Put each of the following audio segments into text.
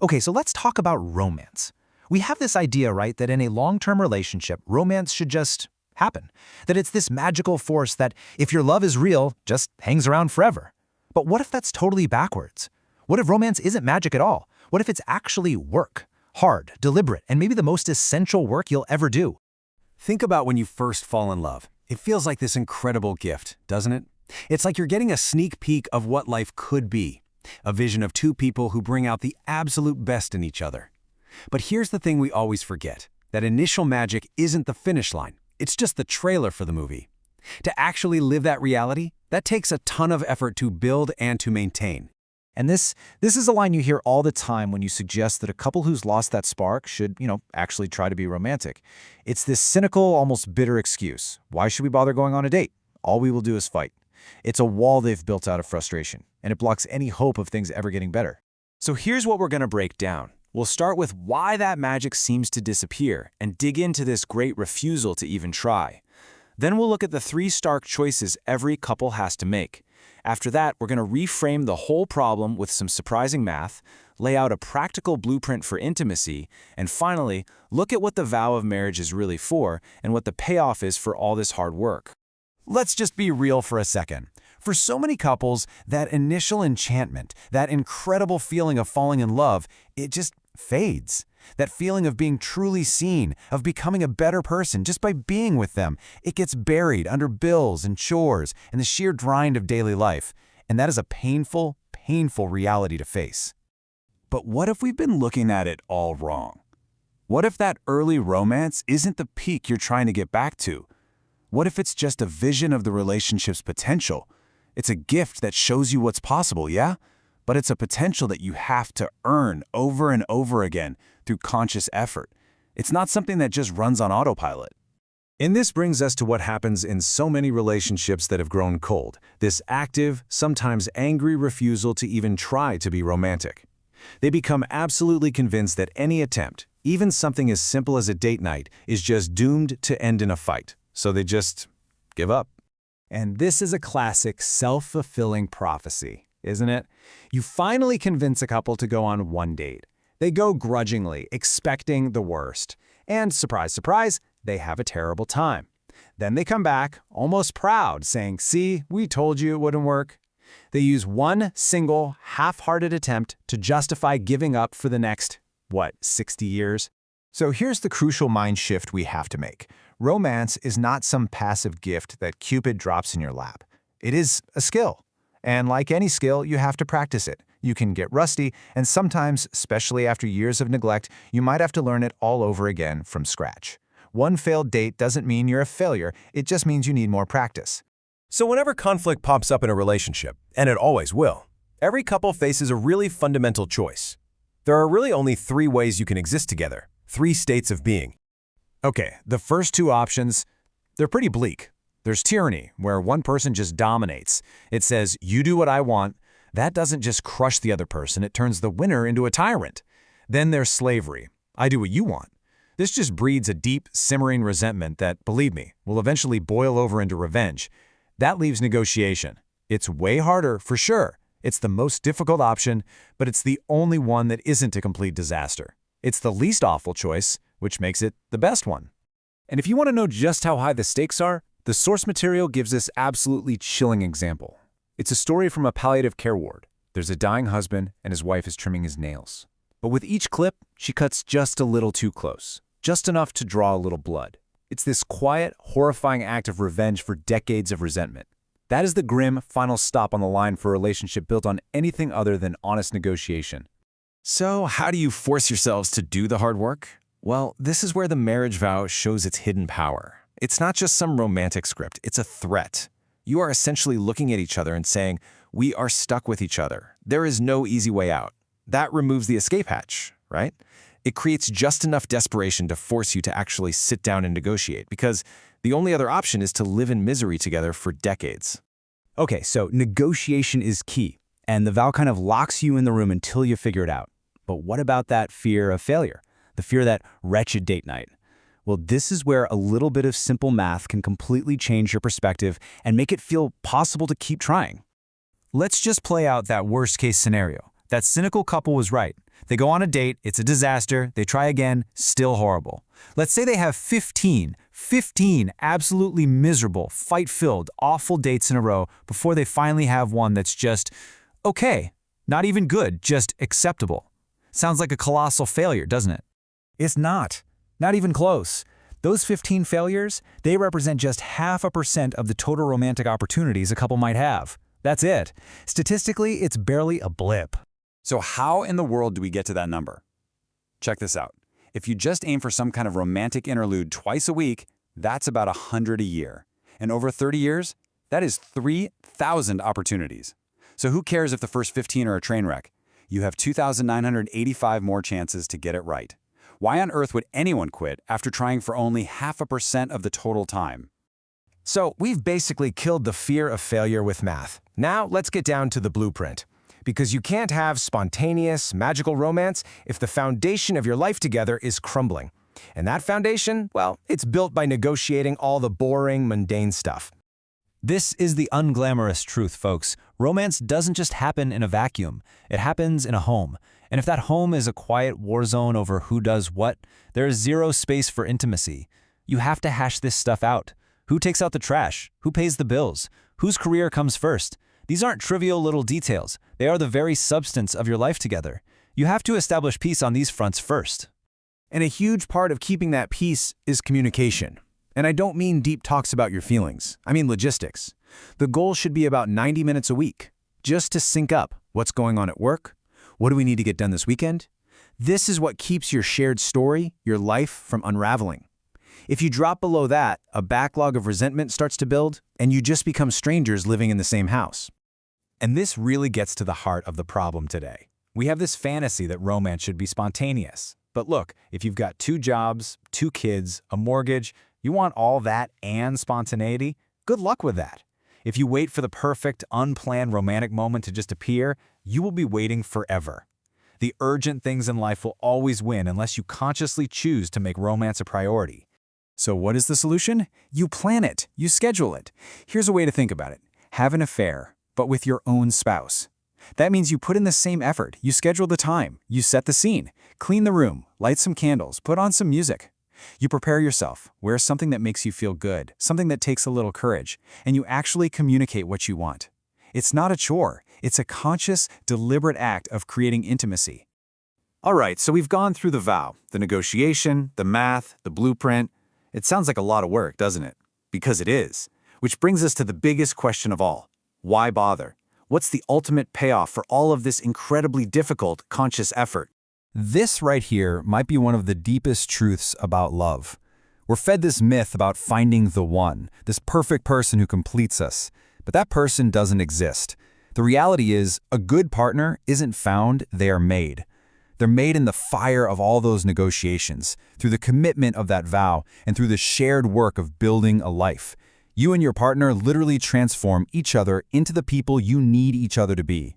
Okay, so let's talk about romance. We have this idea, right, that in a long-term relationship, romance should just happen. That it's this magical force that, if your love is real, just hangs around forever. But what if that's totally backwards? What if romance isn't magic at all? What if it's actually work? Hard, deliberate, and maybe the most essential work you'll ever do. Think about when you first fall in love. It feels like this incredible gift, doesn't it? It's like you're getting a sneak peek of what life could be. A vision of two people who bring out the absolute best in each other. But here's the thing we always forget. That initial magic isn't the finish line. It's just the trailer for the movie. To actually live that reality, that takes a ton of effort to build and to maintain. And this is a line you hear all the time when you suggest that a couple who's lost that spark should, actually try to be romantic. It's this cynical, almost bitter excuse. Why should we bother going on a date? All we will do is fight. It's a wall they've built out of frustration, and it blocks any hope of things ever getting better. So here's what we're going to break down. We'll start with why that magic seems to disappear and dig into this great refusal to even try. Then we'll look at the 3 stark choices every couple has to make. After that, we're going to reframe the whole problem with some surprising math, lay out a practical blueprint for intimacy, and finally, look at what the vow of marriage is really for and what the payoff is for all this hard work. Let's just be real for a second. For so many couples, that initial enchantment, that incredible feeling of falling in love, it just fades. That feeling of being truly seen, of becoming a better person just by being with them, it gets buried under bills and chores and the sheer grind of daily life. And that is a painful, painful reality to face. But what if we've been looking at it all wrong? What if that early romance isn't the peak you're trying to get back to? What if it's just a vision of the relationship's potential? It's a gift that shows you what's possible, yeah? But it's a potential that you have to earn over and over again through conscious effort. It's not something that just runs on autopilot. And this brings us to what happens in so many relationships that have grown cold, this active, sometimes angry refusal to even try to be romantic. They become absolutely convinced that any attempt, even something as simple as a date night, is just doomed to end in a fight. So they just give up. And this is a classic self-fulfilling prophecy, isn't it? You finally convince a couple to go on one date. They go grudgingly, expecting the worst. And surprise, surprise, they have a terrible time. Then they come back, almost proud, saying, "See, we told you it wouldn't work." They use one single, half-hearted attempt to justify giving up for the next, 60 years? So here's the crucial mind shift we have to make. Romance is not some passive gift that Cupid drops in your lap. It is a skill. And like any skill, you have to practice it. You can get rusty, and sometimes, especially after years of neglect, you might have to learn it all over again from scratch. One failed date doesn't mean you're a failure, it just means you need more practice. So whenever conflict pops up in a relationship, and it always will, every couple faces a really fundamental choice. There are really only 3 ways you can exist together, 3 states of being. Okay, the first 2 options, they're pretty bleak. There's tyranny, where one person just dominates. It says, you do what I want. That doesn't just crush the other person, it turns the winner into a tyrant. Then there's slavery. I do what you want. This just breeds a deep, simmering resentment that, believe me, will eventually boil over into revenge. That leaves negotiation. It's way harder, for sure. It's the most difficult option, but it's the only one that isn't a complete disaster. It's the least awful choice, which makes it the best one. And if you want to know just how high the stakes are, the source material gives this absolutely chilling example. It's a story from a palliative care ward. There's a dying husband, and his wife is trimming his nails. But with each clip, she cuts just a little too close, just enough to draw a little blood. It's this quiet, horrifying act of revenge for decades of resentment. That is the grim final stop on the line for a relationship built on anything other than honest negotiation. So how do you force yourselves to do the hard work? Well, this is where the marriage vow shows its hidden power. It's not just some romantic script, it's a threat. You are essentially looking at each other and saying, we are stuck with each other. There is no easy way out. That removes the escape hatch, right? It creates just enough desperation to force you to actually sit down and negotiate, because the only other option is to live in misery together for decades. Okay, so negotiation is key, and the vow kind of locks you in the room until you figure it out. But what about that fear of failure? The fear of that wretched date night? Well, this is where a little bit of simple math can completely change your perspective and make it feel possible to keep trying. Let's just play out that worst-case scenario. That cynical couple was right. They go on a date, it's a disaster, they try again, still horrible. Let's say they have 15 absolutely miserable, fight-filled, awful dates in a row before they finally have one that's just okay, not even good, just acceptable. Sounds like a colossal failure, doesn't it? It's not. Not even close. Those 15 failures, they represent just 0.5% of the total romantic opportunities a couple might have. That's it. Statistically, it's barely a blip. So how in the world do we get to that number? Check this out. If you just aim for some kind of romantic interlude twice a week, that's about 100 a year. And over 30 years, that is 3,000 opportunities. So who cares if the first 15 are a train wreck? You have 2,985 more chances to get it right. Why on earth would anyone quit after trying for only 0.5% of the total time? So we've basically killed the fear of failure with math. Now let's get down to the blueprint. Because you can't have spontaneous, magical romance if the foundation of your life together is crumbling. And that foundation, well, it's built by negotiating all the boring, mundane stuff. This is the unglamorous truth, folks. Romance doesn't just happen in a vacuum. It happens in a home. And if that home is a quiet war zone over who does what, there is zero space for intimacy. You have to hash this stuff out. Who takes out the trash? Who pays the bills? Whose career comes first? These aren't trivial little details. They are the very substance of your life together. You have to establish peace on these fronts first. And a huge part of keeping that peace is communication. And I don't mean deep talks about your feelings. I mean logistics. The goal should be about 90 minutes a week, just to sync up what's going on at work. What do we need to get done this weekend? This is what keeps your shared story, your life, from unraveling. If you drop below that, a backlog of resentment starts to build, and you just become strangers living in the same house. And this really gets to the heart of the problem today. We have this fantasy that romance should be spontaneous. But look, if you've got 2 jobs, 2 kids, a mortgage, you want all that and spontaneity? Good luck with that. If you wait for the perfect, unplanned romantic moment to just appear, you will be waiting forever. The urgent things in life will always win unless you consciously choose to make romance a priority. So what is the solution? You plan it. You schedule it. Here's a way to think about it. Have an affair, but with your own spouse. That means you put in the same effort. You schedule the time. You set the scene. Clean the room. Light some candles. Put on some music. You prepare yourself. Wear something that makes you feel good, something that takes a little courage, and you actually communicate what you want. It's not a chore. It's a conscious, deliberate act of creating intimacy. All right, so we've gone through the vow, the negotiation, the math, the blueprint. It sounds like a lot of work, doesn't it? Because it is. Which brings us to the biggest question of all. Why bother? What's the ultimate payoff for all of this incredibly difficult, conscious effort? This right here might be one of the deepest truths about love. We're fed this myth about finding the one, this perfect person who completes us. But that person doesn't exist. The reality is, a good partner isn't found, they are made. They're made in the fire of all those negotiations, through the commitment of that vow, and through the shared work of building a life. You and your partner literally transform each other into the people you need each other to be.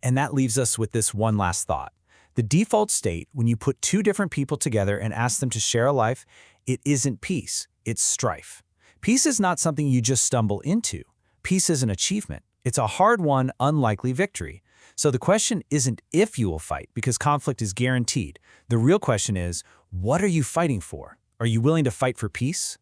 And that leaves us with this one last thought. The default state, when you put 2 different people together and ask them to share a life, it isn't peace, it's strife. Peace is not something you just stumble into. Peace is an achievement. It's a hard-won, unlikely victory. So the question isn't if you will fight, because conflict is guaranteed. The real question is, what are you fighting for? Are you willing to fight for peace?